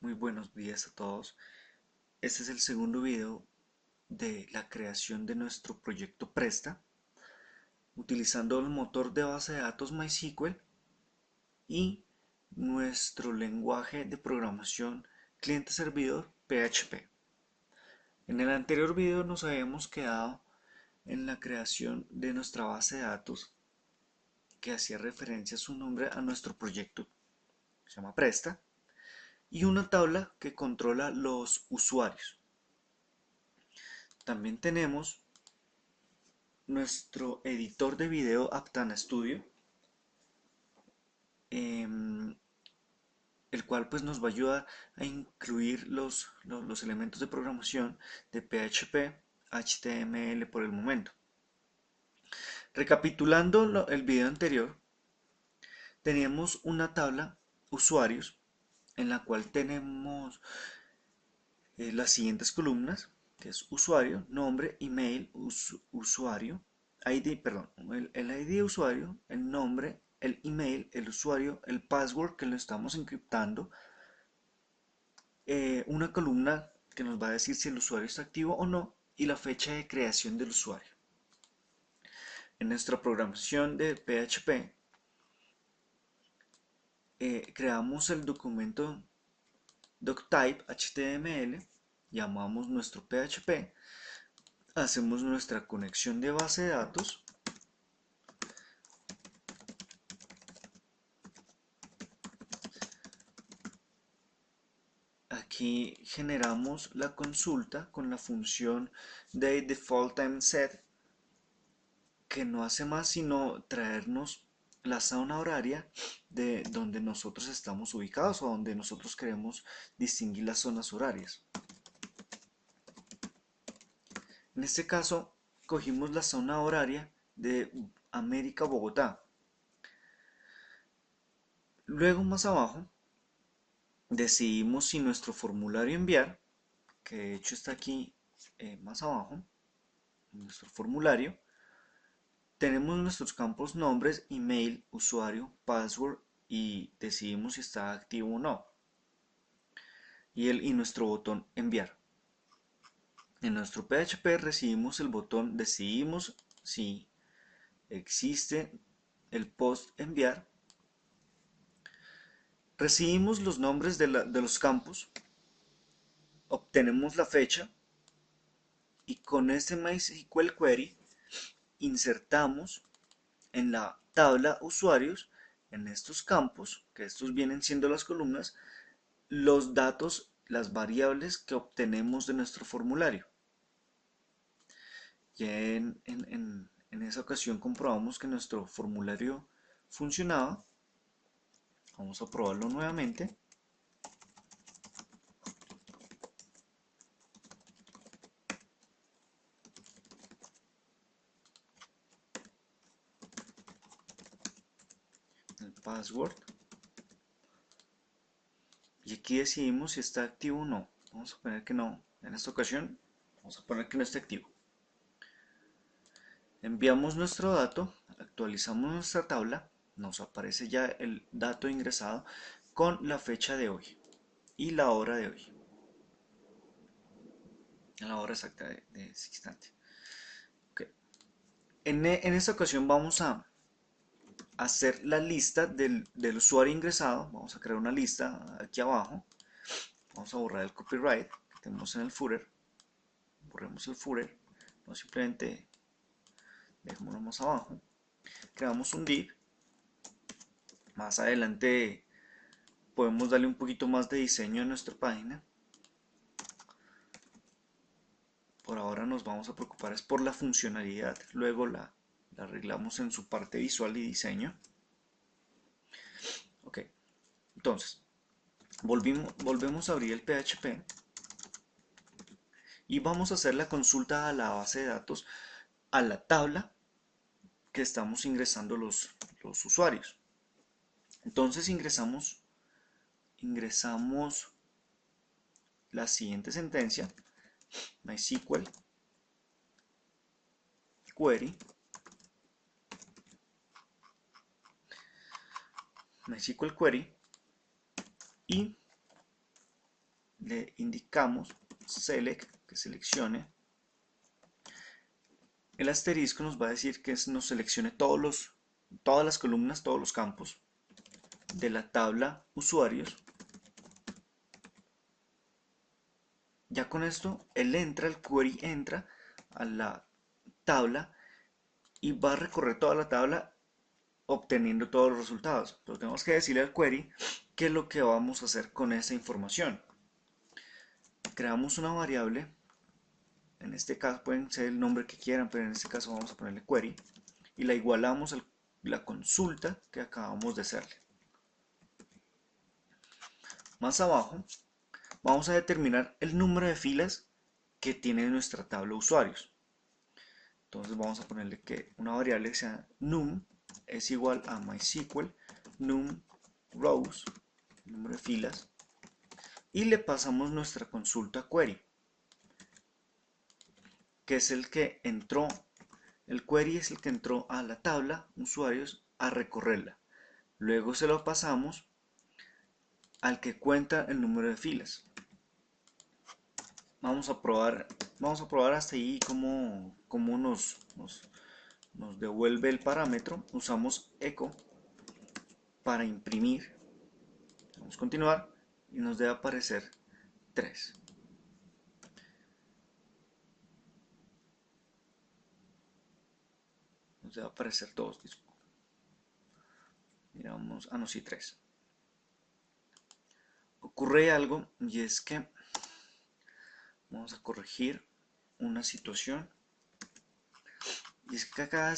Muy buenos días a todos. Este es el segundo video de la creación de nuestro proyecto Presta, utilizando el motor de base de datos MySQL y nuestro lenguaje de programación cliente-servidor PHP. En el anterior video nos habíamos quedado en la creación de nuestra base de datos que hacía referencia a su nombre a nuestro proyecto, se llama Presta, y una tabla que controla los usuarios. También tenemos nuestro editor de video Aptana Studio, el cual pues nos va a ayudar a incluir los elementos de programación de PHP, HTML por el momento. Recapitulando el video anterior, teníamos una tabla usuarios en la cual tenemos las siguientes columnas, que es usuario, nombre, email, usuario, ID, perdón, el ID de usuario, el nombre, el email, el usuario, el password que lo estamos encriptando, una columna que nos va a decir si el usuario está activo o no y la fecha de creación del usuario. En nuestra programación de PHP creamos el documento doctype HTML, llamamos nuestro PHP, hacemos nuestra conexión de base de datos. Aquí generamos la consulta con la función de default time set, que no hace más sino traernos la zona horaria de donde nosotros estamos ubicados o donde nosotros queremos distinguir las zonas horarias. En este caso cogimos la zona horaria de América Bogotá. Luego más abajo decidimos si nuestro formulario enviar, que de hecho está aquí más abajo, nuestro formulario, tenemos nuestros campos nombres, email, usuario, password y decidimos si está activo o no. Y nuestro botón enviar. En nuestro PHP recibimos el botón decidimos si existe el post enviar. Recibimos los nombres de los campos, obtenemos la fecha y con este MySQL Query insertamos en la tabla usuarios, en estos campos, que estos vienen siendo las columnas, los datos, las variables que obtenemos de nuestro formulario. Ya en esa ocasión comprobamos que nuestro formulario funcionaba. Vamos a probarlo nuevamente. El password. Y aquí decidimos si está activo o no. Vamos a poner que no. En esta ocasión vamos a poner que no está activo. Enviamos nuestro dato, actualizamos nuestra tabla, nos aparece ya el dato ingresado con la fecha de hoy y la hora de hoy, la hora exacta de ese instante. Okay. En esta ocasión vamos a hacer la lista del usuario ingresado. Vamos a crear una lista aquí abajo. Vamos a borrar el copyright que tenemos en el footer. Borremos el footer, no simplemente dejémoslo más abajo. Creamos un div. Más adelante podemos darle un poquito más de diseño a nuestra página. Por ahora nos vamos a preocupar es por la funcionalidad, luego la arreglamos en su parte visual y diseño. Ok, entonces volvemos a abrir el PHP y vamos a hacer la consulta a la base de datos, a la tabla que estamos ingresando los usuarios. Entonces ingresamos la siguiente sentencia: MySQL query y le indicamos select, que seleccione. El asterisco nos va a decir que nos seleccione todas las columnas, todos los campos de la tabla usuarios. Ya con esto, el query entra a la tabla y va a recorrer toda la tabla obteniendo todos los resultados. Pero tenemos que decirle al query qué es lo que vamos a hacer con esa información. Creamos una variable, en este caso pueden ser el nombre que quieran, pero en este caso vamos a ponerle query, y la igualamos a la consulta que acabamos de hacerle. Más abajo vamos a determinar el número de filas que tiene nuestra tabla de usuarios. Entonces vamos a ponerle que una variable que sea num es igual a MySQL num rows, número de filas, y le pasamos nuestra consulta query, que es el que entró, el query es el que entró a la tabla usuarios a recorrerla. Luego se lo pasamos al que cuenta el número de filas. Vamos a probar hasta ahí cómo nos devuelve el parámetro. Usamos echo para imprimir. Vamos a continuar y nos debe aparecer 3. Nos debe aparecer 2. Miramos, no, sí, 3. Ocurre algo, y es que vamos a corregir una situación, y es que cada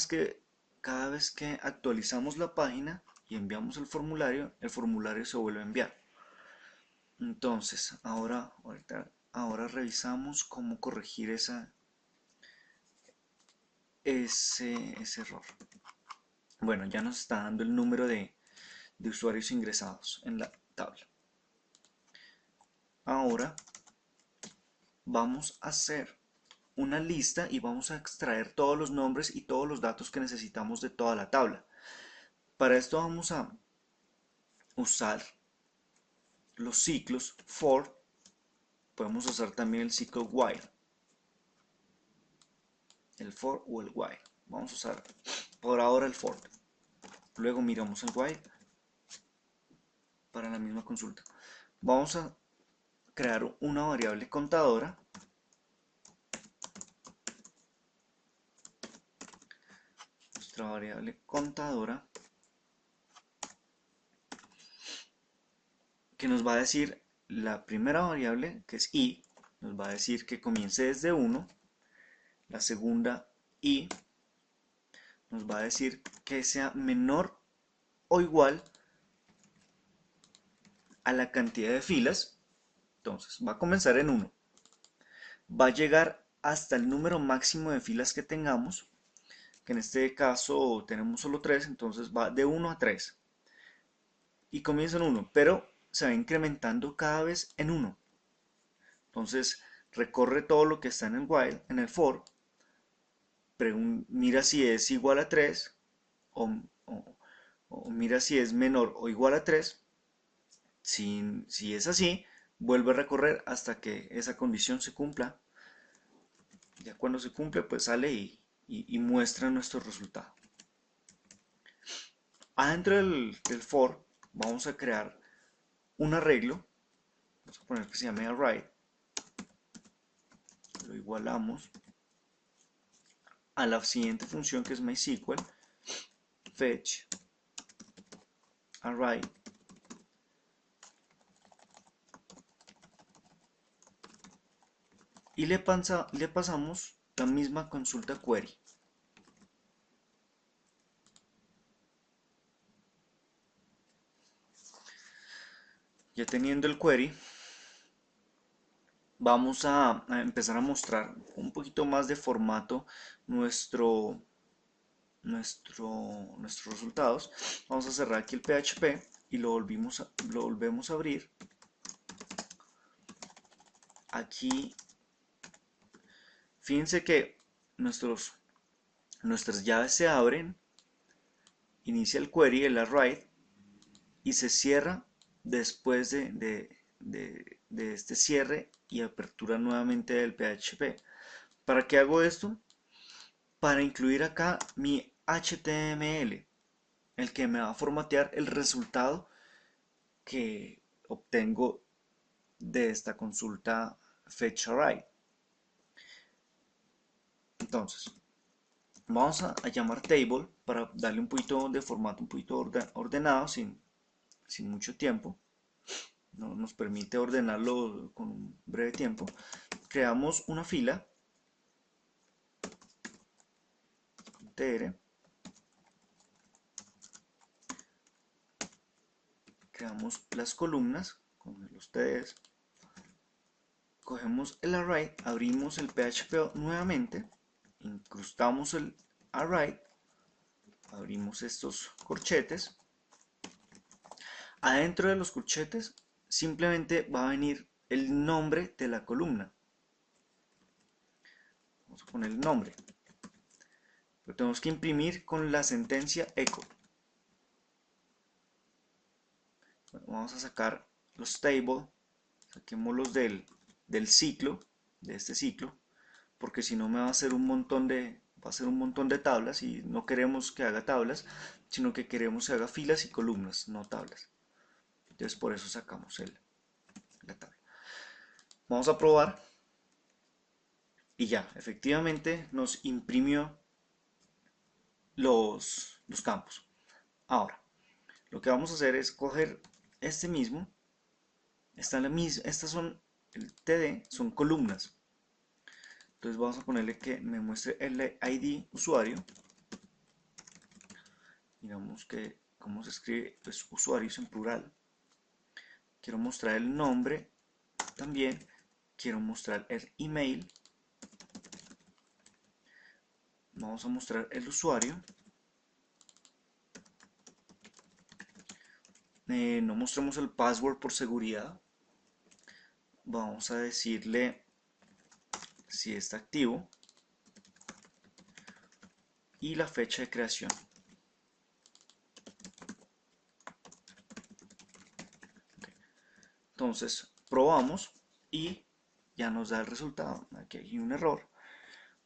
vez que actualizamos la página y enviamos el formulario se vuelve a enviar. Entonces ahora revisamos cómo corregir ese error. Bueno, ya nos está dando el número de usuarios ingresados en la tabla. Ahora vamos a hacer una lista y vamos a extraer todos los nombres y todos los datos que necesitamos de toda la tabla. Para esto vamos a usar los ciclos for. Podemos usar también el ciclo while, el for o el while. Vamos a usar por ahora el for. Luego miramos el while para la misma consulta. Vamos a crear una variable contadora. Nuestra variable contadora, que nos va a decir la primera variable, que es i, nos va a decir que comience desde 1. La segunda, i, nos va a decir que sea menor o igual a la cantidad de filas. Entonces va a comenzar en 1. Va a llegar hasta el número máximo de filas que tengamos, que en este caso tenemos solo 3, entonces va de 1 a 3. Y comienza en 1, pero se va incrementando cada vez en 1. Entonces recorre todo lo que está en el while, en el for, mira si es igual a 3 o mira si es menor o igual a 3. Si es así, vuelve a recorrer hasta que esa condición se cumpla. Ya cuando se cumple, pues sale y muestra nuestro resultado. Adentro del for vamos a crear un arreglo. Vamos a poner que se llame array. Lo igualamos a la siguiente función, que es MySQL fetch array y le pasamos la misma consulta query. Ya teniendo el query, vamos a empezar a mostrar un poquito más de formato nuestros resultados. Vamos a cerrar aquí el PHP y lo volvemos a abrir. Aquí fíjense que nuestras llaves se abren, inicia el query, el array, y se cierra después de de este cierre y apertura nuevamente del PHP. ¿Para qué hago esto? Para incluir acá mi HTML, el que me va a formatear el resultado que obtengo de esta consulta fetchArray. Entonces, vamos a llamar table para darle un poquito de formato, un poquito ordenado, sin mucho tiempo. No, nos permite ordenarlo con un breve tiempo. Creamos una fila, tr, creamos las columnas con los tds, cogemos el array, abrimos el PHP nuevamente, incrustamos el array, abrimos estos corchetes. Adentro de los corchetes simplemente va a venir el nombre de la columna. Vamos a poner el nombre. Lo tenemos que imprimir con la sentencia echo. Bueno, vamos a sacar los table, saquémoslos del ciclo, de este ciclo, porque si no me va a hacer un montón de tablas y no queremos que haga tablas, sino que queremos que haga filas y columnas, no tablas. Entonces por eso sacamos la tabla. Vamos a probar y ya, efectivamente nos imprimió los campos. Ahora, lo que vamos a hacer es coger este mismo, estas son el TD, son columnas. Entonces vamos a ponerle que me muestre el ID usuario. Digamos que cómo se escribe, pues usuarios en plural. Quiero mostrar el nombre también. Quiero mostrar el email. Vamos a mostrar el usuario. No mostremos el password por seguridad. Vamos a decirle si está activo y la fecha de creación. Entonces probamos y ya nos da el resultado. Aquí hay un error.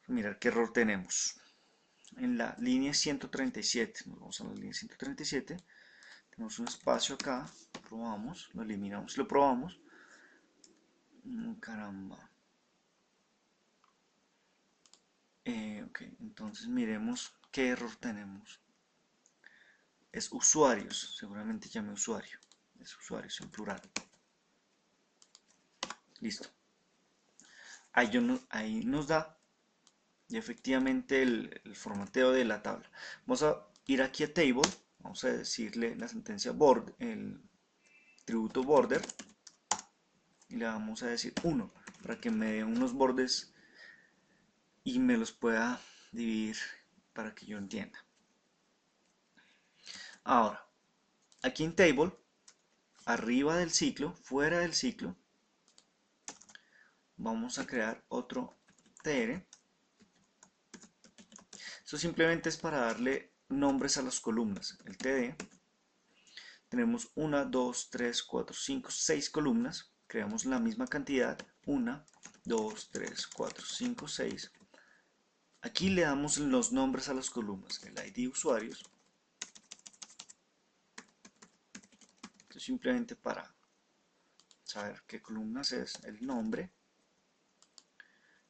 Mirar qué error tenemos. En la línea 137, nos vamos a la línea 137, tenemos un espacio acá, probamos, lo eliminamos, lo probamos. Caramba. Ok, entonces miremos qué error tenemos. Es usuarios, seguramente llame usuario. Es usuarios en plural. Listo. Ahí nos da y efectivamente el formateo de la tabla. Vamos a ir aquí a table, vamos a decirle la sentencia border, el tributo border, y le vamos a decir 1 para que me dé unos bordes y me los pueda dividir para que yo entienda. Ahora, aquí en table, arriba del ciclo, fuera del ciclo, vamos a crear otro tr. Esto simplemente es para darle nombres a las columnas. El td, tenemos 1, 2, 3, 4, 5, 6 columnas. Creamos la misma cantidad, 1, 2, 3, 4, 5, 6. Aquí le damos los nombres a las columnas, el ID usuarios. Esto es simplemente para saber qué columnas es, el nombre,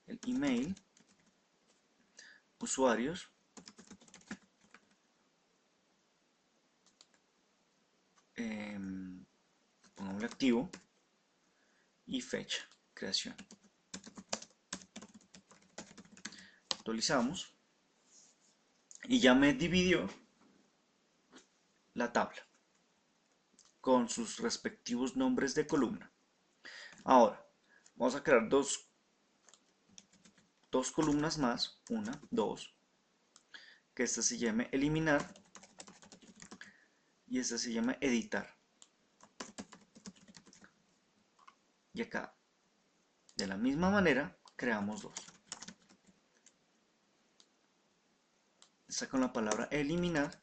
el email, usuarios, pongámosle activo y fecha, creación. Actualizamos y ya me dividió la tabla con sus respectivos nombres de columna. Ahora, vamos a crear dos columnas más, 1, 2, que esta se llame eliminar y esta se llama editar. Y acá, de la misma manera, creamos dos. Esta con la palabra eliminar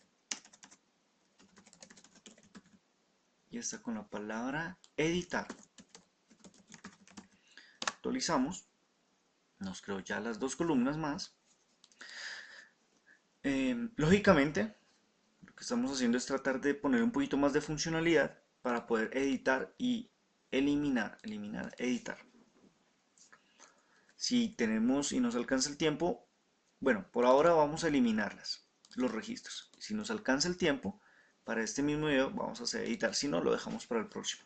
y esta con la palabra editar. actualizamos, nos creó ya las dos columnas más. Lógicamente, lo que estamos haciendo es tratar de poner un poquito más de funcionalidad para poder editar y eliminar, editar. Si tenemos y nos alcanza el tiempo, bueno, por ahora vamos a eliminarlas, los registros. Si nos alcanza el tiempo, para este mismo video vamos a hacer editar, si no lo dejamos para el próximo.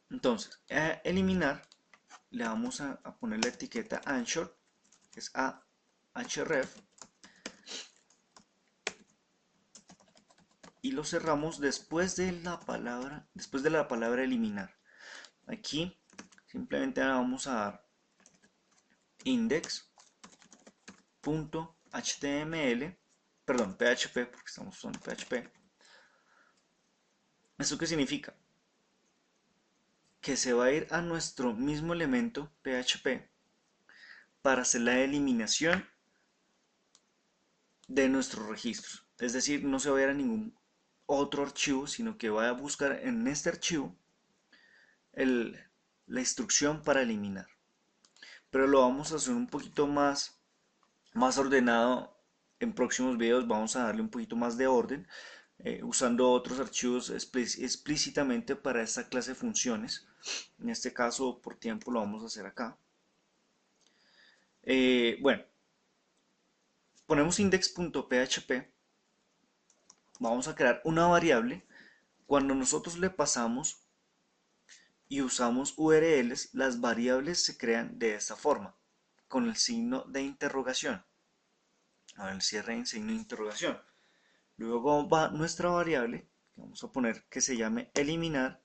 Entonces, a eliminar, le vamos a poner la etiqueta anchor, que es ahref, y lo cerramos después de la palabra eliminar. Aquí simplemente vamos a dar index.html, perdón, PHP, porque estamos usando PHP. ¿Esto qué significa? Que se va a ir a nuestro mismo elemento PHP para hacer la eliminación de nuestros registros. Es decir, no se va a ir a ningún otro archivo, sino que va a buscar en este archivo la instrucción para eliminar. Pero lo vamos a hacer un poquito más ordenado. En próximos videos vamos a darle un poquito más de orden, usando otros archivos explícitamente para esta clase de funciones. En este caso, por tiempo, lo vamos a hacer acá. Bueno, ponemos index.php. Vamos a crear una variable. Cuando nosotros le pasamos y usamos URLs, las variables se crean de esta forma, con el signo de interrogación, a el cierre en signo de interrogación. Luego va nuestra variable, que vamos a poner que se llame eliminar.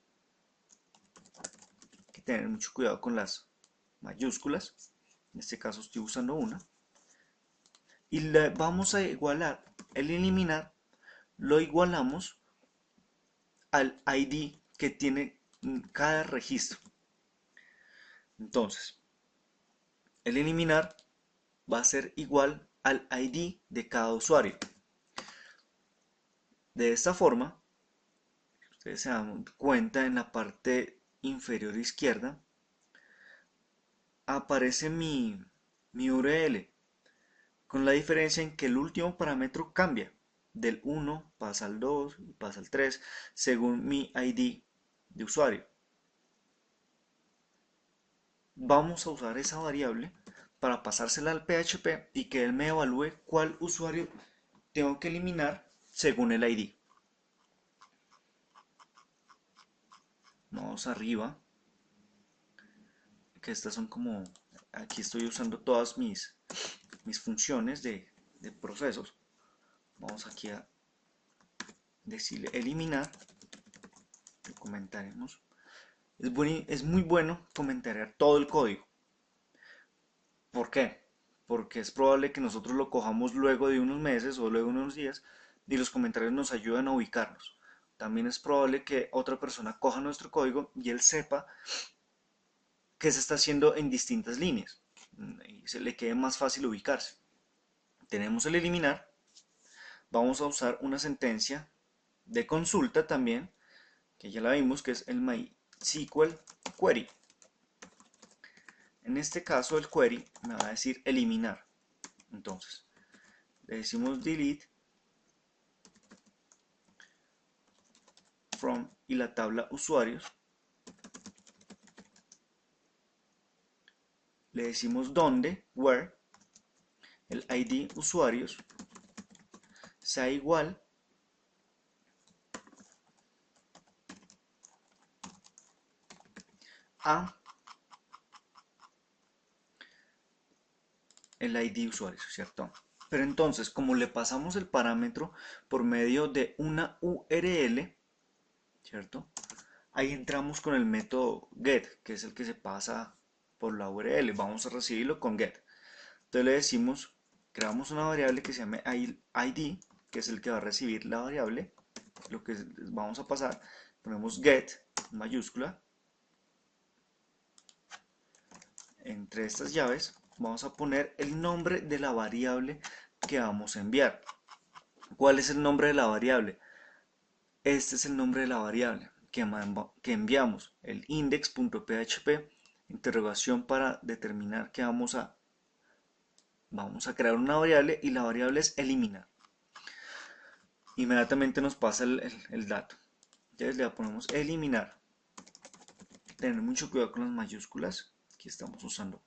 Hay que tener mucho cuidado con las mayúsculas, en este caso estoy usando una, y le vamos a igualar el eliminar, lo igualamos al ID que tiene cada registro. Entonces, el eliminar va a ser igual al ID de cada usuario. De esta forma, ustedes se dan cuenta, en la parte inferior izquierda aparece mi URL, con la diferencia en que el último parámetro cambia. Del 1 pasa al 2 y pasa al 3 según mi ID de usuario. Vamos a usar esa variable para pasársela al PHP y que él me evalúe cuál usuario tengo que eliminar según el ID. Vamos arriba, que estas son como, aquí estoy usando todas mis funciones de procesos. Vamos aquí a decirle eliminar, lo comentaremos. Es muy bueno comentar todo el código. ¿Por qué? Porque es probable que nosotros lo cojamos luego de unos meses o luego de unos días y los comentarios nos ayudan a ubicarnos. También es probable que otra persona coja nuestro código y él sepa qué se está haciendo en distintas líneas y se le quede más fácil ubicarse. Tenemos el eliminar. Vamos a usar una sentencia de consulta también, que ya la vimos, que es el MySQL query. En este caso el query me va a decir eliminar. Entonces le decimos delete from y la tabla usuarios. Le decimos dónde, where, el ID usuarios sea igual a el ID usuarios, ¿cierto? Pero entonces, como le pasamos el parámetro por medio de una URL, ¿cierto? Ahí entramos con el método get, que es el que se pasa por la URL. Vamos a recibirlo con get. Entonces le decimos, creamos una variable que se llame ID, que es el que va a recibir la variable. Lo que vamos a pasar, ponemos get, mayúscula. Entre estas llaves vamos a poner el nombre de la variable que vamos a enviar. ¿Cuál es el nombre de la variable? Este es el nombre de la variable. que enviamos el index.php interrogación para determinar que vamos a crear una variable y la variable es eliminar. Inmediatamente nos pasa el dato. Entonces le ponemos eliminar. Tener mucho cuidado con las mayúsculas que estamos usando.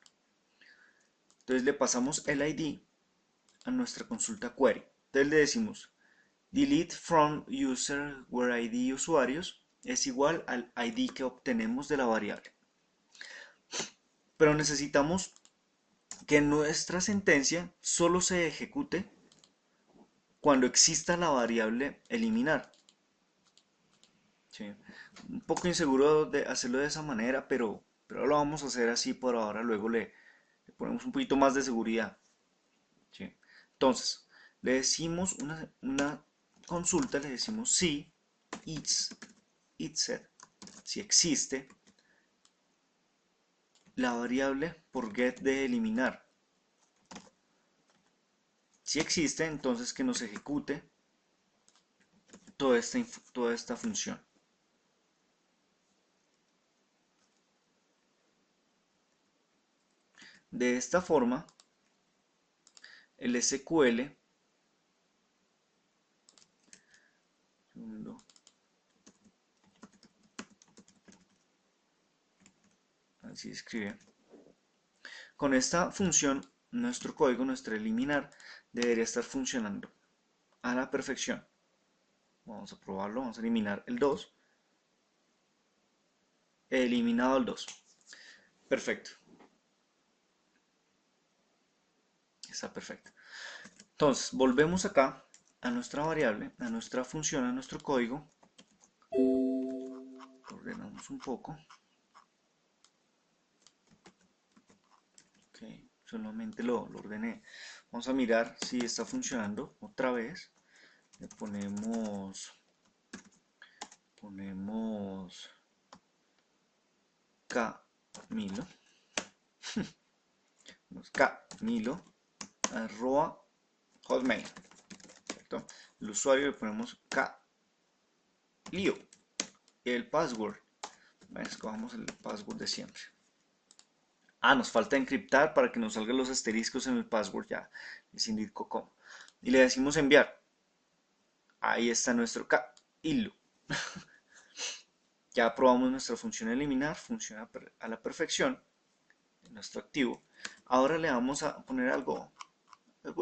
Entonces le pasamos el ID a nuestra consulta query. Entonces le decimos delete from user where ID usuarios es igual al ID que obtenemos de la variable. Pero necesitamos que nuestra sentencia solo se ejecute cuando exista la variable eliminar. ¿Sí? Un poco inseguro de hacerlo de esa manera, pero lo vamos a hacer así por ahora. Luego le ponemos un poquito más de seguridad. ¿Sí? Entonces, le decimos una consulta, le decimos si itset, si existe la variable por get de eliminar. Si existe, entonces que nos ejecute toda esta función. De esta forma, el SQL así escribe. Con esta función, nuestro código, nuestro eliminar, debería estar funcionando a la perfección. Vamos a probarlo, vamos a eliminar el 2. He eliminado el 2. Perfecto. Está perfecto. Entonces, volvemos acá a nuestra variable, a nuestra función, a nuestro código. Ordenamos un poco. Ok, solamente lo ordené. Vamos a mirar si está funcionando otra vez. Le ponemos Camilo. Camilo arroba hotmail. ¿Cierto? El usuario le ponemos Clio. Y el password. Escogamos el password de siempre. Nos falta encriptar para que nos salgan los asteriscos en el password. Ya les indico cómo. Y le decimos enviar. Ahí está nuestro hilo. Ya probamos nuestra función eliminar. Funciona a la perfección. Nuestro activo. Ahora le vamos a poner algo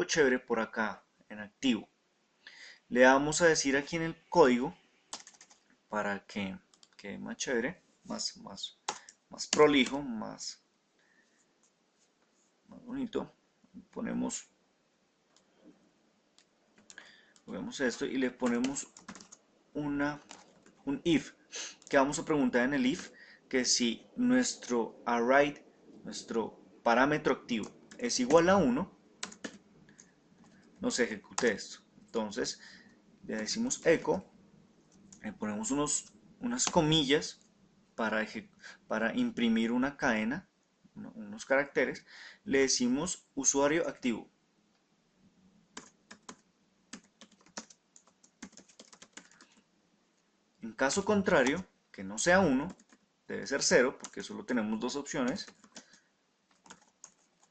chévere por acá en activo. Le vamos a decir aquí en el código para que quede más chévere, más prolijo, más bonito. Ponemos esto y le ponemos un if, que vamos a preguntar en el if que si nuestro array, nuestro parámetro activo es igual a 1, nos ejecute esto. Entonces le decimos echo, le ponemos unas comillas para imprimir una cadena, unos caracteres, le decimos usuario activo. En caso contrario, que no sea 1, debe ser 0, porque solo tenemos dos opciones.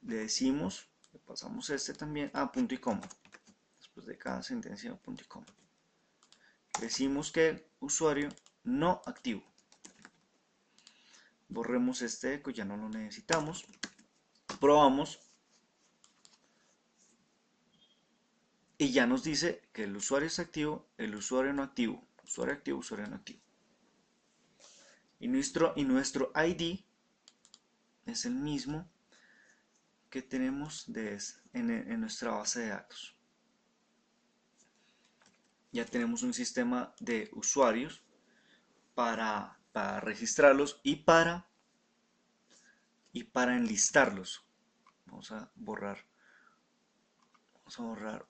Le decimos, le pasamos este también a punto y coma. Después de cada sentencia, punto y coma. Decimos que el usuario no activo. Borremos este eco, ya no lo necesitamos. Probamos. Y ya nos dice que el usuario es activo, el usuario no activo. Usuario activo, usuario no activo. Y nuestro ID es el mismo que tenemos en nuestra base de datos. Ya tenemos un sistema de usuarios para registrarlos y para enlistarlos. Vamos a borrar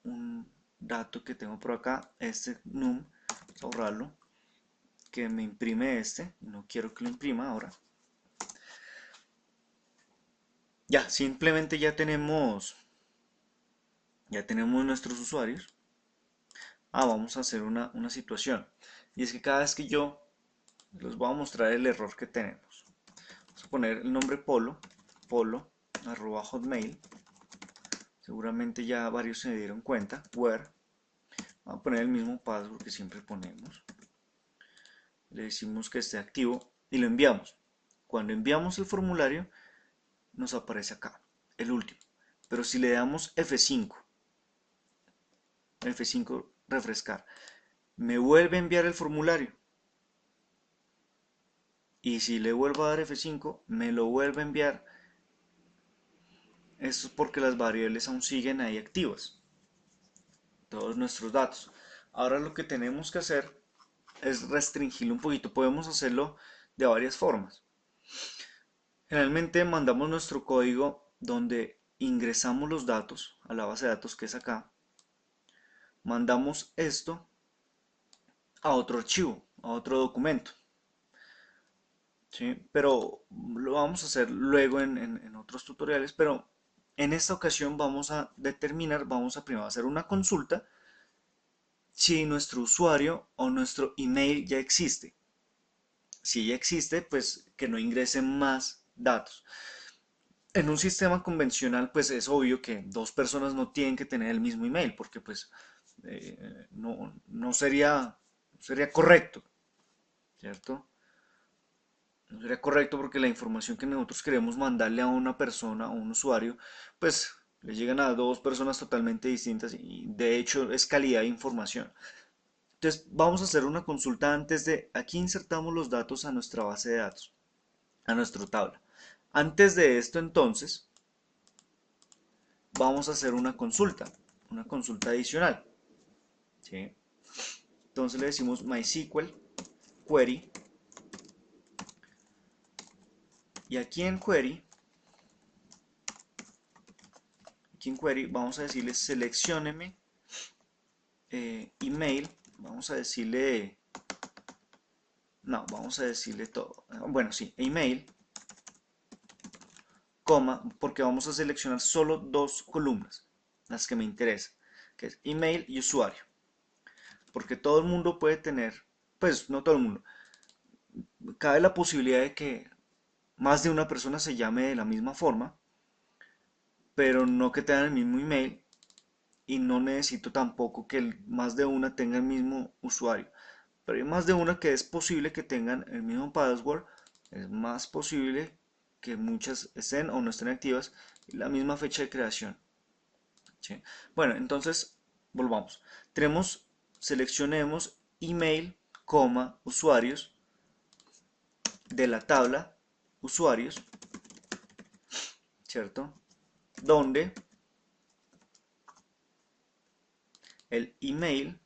un dato que tengo por acá, este num, vamos a borrarlo, que me imprime no quiero que lo imprima ahora. Ya, simplemente ya tenemos nuestros usuarios. Vamos a hacer una situación, y es que cada vez que yo Les voy a mostrar el error que tenemos. Vamos a poner el nombre polo @hotmail. Seguramente ya varios se dieron cuenta. Where. Vamos a poner el mismo password que siempre ponemos. Le decimos que esté activo y lo enviamos. Cuando enviamos el formulario, nos aparece acá, el último. Pero si le damos F5 refrescar, me vuelve a enviar el formulario. Y si le vuelvo a dar F5, me lo vuelve a enviar. Esto es porque las variables aún siguen ahí activas. Todos nuestros datos. Ahora lo que tenemos que hacer es restringirlo un poquito. Podemos hacerlo de varias formas. Generalmente mandamos nuestro código donde ingresamos los datos a la base de datos que es acá. Mandamos esto a otro archivo, a otro documento. ¿Sí? Pero lo vamos a hacer luego en otros tutoriales, pero en esta ocasión vamos a determinar, vamos a primero hacer una consulta si nuestro usuario o nuestro email ya existe. Si ya existe, pues que no ingresen más datos. En un sistema convencional, pues es obvio que dos personas no tienen que tener el mismo email, porque pues no sería correcto, ¿cierto? No sería correcto porque la información que nosotros queremos mandarle a una persona, a un usuario, pues le llegan a dos personas totalmente distintas y de hecho es calidad de información. Entonces vamos a hacer una consulta antes de, aquí insertamos los datos a nuestra base de datos, a nuestra tabla. Antes de esto entonces, vamos a hacer una consulta adicional. ¿Sí? Entonces le decimos MySQL query y aquí en query vamos a decirle seleccióneme email, vamos a decirle, no, vamos a decirle todo, bueno, sí, email, coma, porque vamos a seleccionar solo dos columnas, las que me interesan, que es email y usuario, porque todo el mundo puede tener, pues no todo el mundo, cabe la posibilidad de que más de una persona se llame de la misma forma, pero no que tengan el mismo email y no necesito tampoco que más de una tenga el mismo usuario. Pero hay más de una que es posible que tengan el mismo password, es más posible que muchas estén o no estén activas y la misma fecha de creación. ¿Sí? Bueno, entonces volvamos. Seleccionemos email, usuarios de la tabla usuarios, ¿cierto? Donde el email,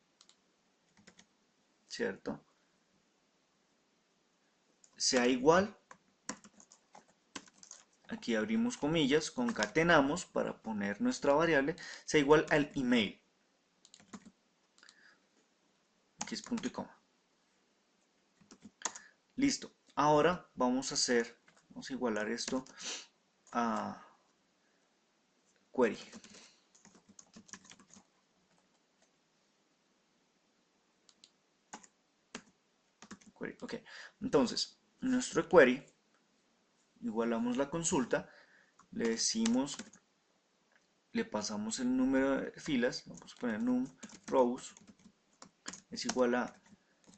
¿cierto? Sea igual, aquí abrimos comillas, concatenamos para poner nuestra variable, sea igual al email. Aquí es punto y coma. Listo. Ahora vamos a igualar esto a query. Ok. Entonces, nuestro query, igualamos la consulta, le decimos, le pasamos el número de filas, vamos a poner num rows es igual a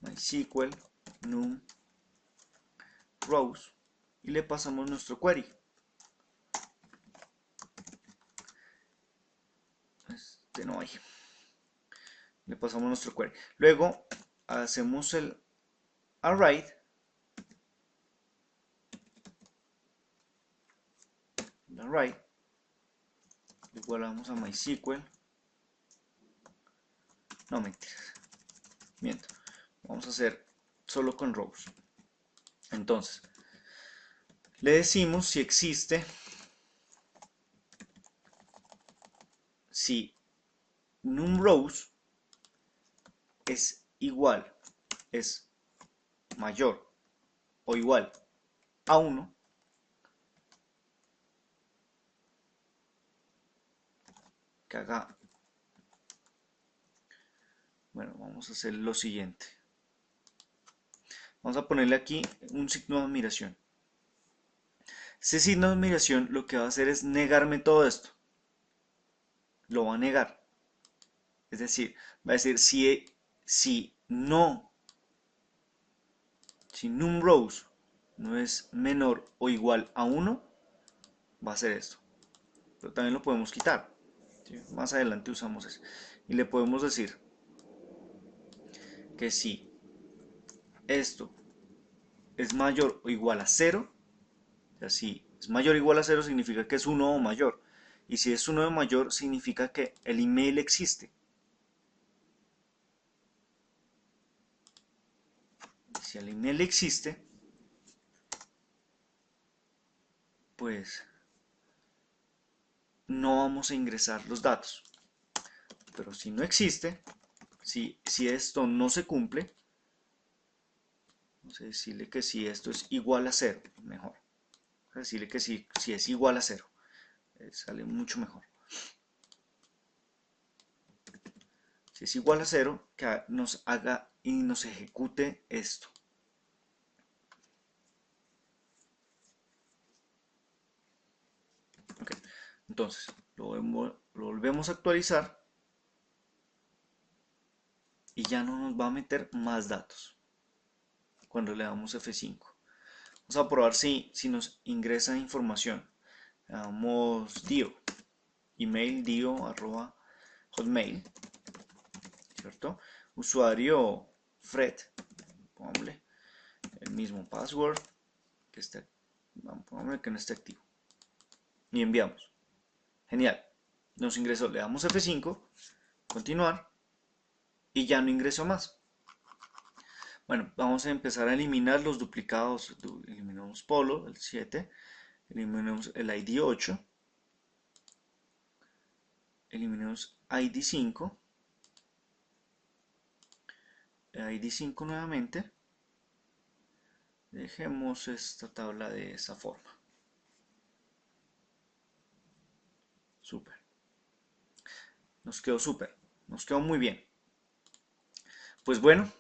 MySQL num rows y le pasamos nuestro query. No hay. Le pasamos nuestro query. Luego hacemos el array. Igualamos a MySQL. No, mentiras. Miento. Vamos a hacer solo con rows. Entonces, le decimos si existe, si numRows es igual, es mayor o igual a 1, que haga, bueno, vamos a hacer lo siguiente. Vamos a ponerle aquí un signo de admiración. Ese signo de admiración lo que va a hacer es negarme todo esto. Lo va a negar. Es decir, va a decir si no, si numRows no es menor o igual a 1, va a ser esto. Pero también lo podemos quitar. ¿Sí? Más adelante usamos eso. Y le podemos decir que si esto es mayor o igual a 0, o sea, si es mayor o igual a 0 significa que es 1 o mayor. Y si es 1 o mayor significa que el email existe. Si el email existe, pues no vamos a ingresar los datos. Pero si no existe, si esto no se cumple, vamos a decirle que si esto es igual a 0, mejor. Vamos a decirle que si es igual a 0, sale mucho mejor. Si es igual a 0, que nos haga y nos ejecute esto. Okay. Entonces, lo volvemos a actualizar y ya no nos va a meter más datos cuando le damos F5. Vamos a probar si nos ingresa información. Le damos dio, email dio arroba hotmail, ¿cierto? Usuario Fred, pongámosle el mismo password que esté, pongámosle que no esté activo. Y enviamos. Genial. Nos ingresó, le damos F5, continuar, y ya no ingresó más. Bueno, vamos a empezar a eliminar los duplicados. Eliminamos Polo, el 7, eliminamos el ID 8, eliminamos ID 5, ID 5 nuevamente. Dejemos esta tabla de esa forma. Súper. Nos quedó súper. Nos quedó muy bien. Pues bueno,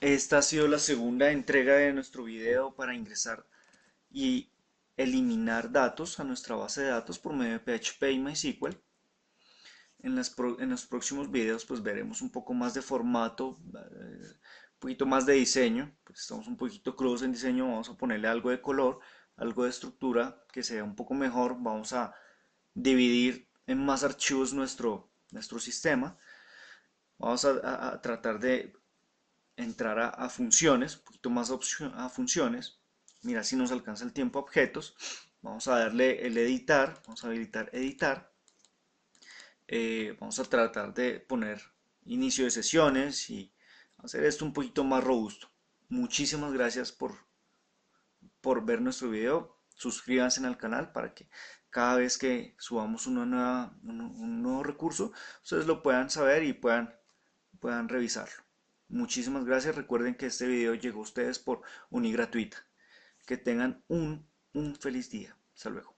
esta ha sido la segunda entrega de nuestro video para ingresar y eliminar datos a nuestra base de datos por medio de PHP y MySQL. En los próximos videos pues veremos un poco más de formato, un poquito más de diseño, pues estamos un poquito crudos en diseño, vamos a ponerle algo de color, algo de estructura que sea un poco mejor, vamos a dividir en más archivos nuestro sistema, vamos a tratar de entrar a funciones, un poquito más a funciones, mira si nos alcanza el tiempo a objetos, vamos a darle el editar, vamos a habilitar editar, vamos a tratar de poner inicio de sesiones y hacer esto un poquito más robusto. Muchísimas gracias por ver nuestro video. Suscríbanse al canal para que cada vez que subamos un nuevo recurso, ustedes lo puedan saber y puedan revisarlo. Muchísimas gracias. Recuerden que este video llegó a ustedes por Unigratuita. Que tengan un feliz día. Hasta luego.